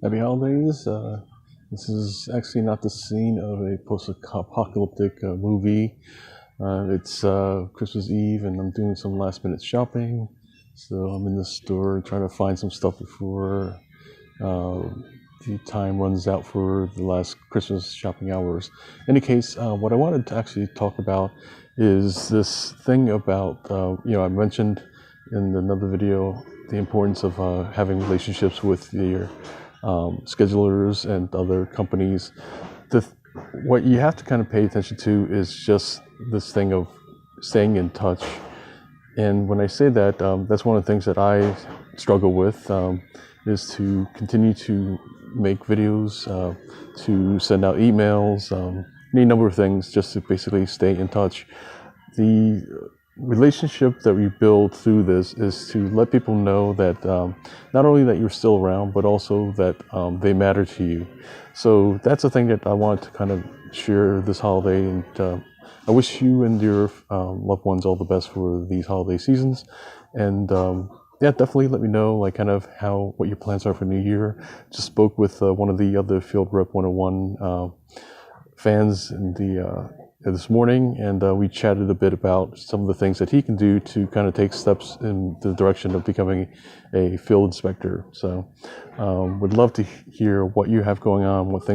Happy holidays. This is actually not the scene of a post-apocalyptic movie. It's Christmas Eve, and I'm doing some last-minute shopping. So I'm in the store trying to find some stuff before uh, the time runs out for the last Christmas shopping hours. In any case, what I wanted to actually talk about is this thing about, I mentioned in another video the importance of having relationships with your schedulers and other companies. The, what you have to kind of pay attention to is just this thing of staying in touch. And when I say that, that's one of the things that I struggle with, is to continue to make videos, to send out emails, any number of things just to basically stay in touch. The relationship that we build through this is to let people know that not only that you're still around, but also that they matter to you. So that's the thing that I wanted to kind of share this holiday, and I wish you and your loved ones all the best for these holiday seasons. And yeah, definitely let me know like kind of what your plans are for New Year. Just spoke with one of the other Field Rep 101 fans in this morning, and we chatted a bit about some of the things that he can do to kind of take steps in the direction of becoming a field inspector. So would love to hear what you have going on, what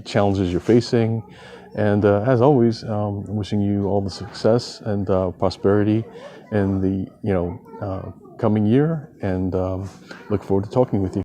challenges you're facing. And as always, wishing you all the success and prosperity in the coming year, and look forward to talking with you.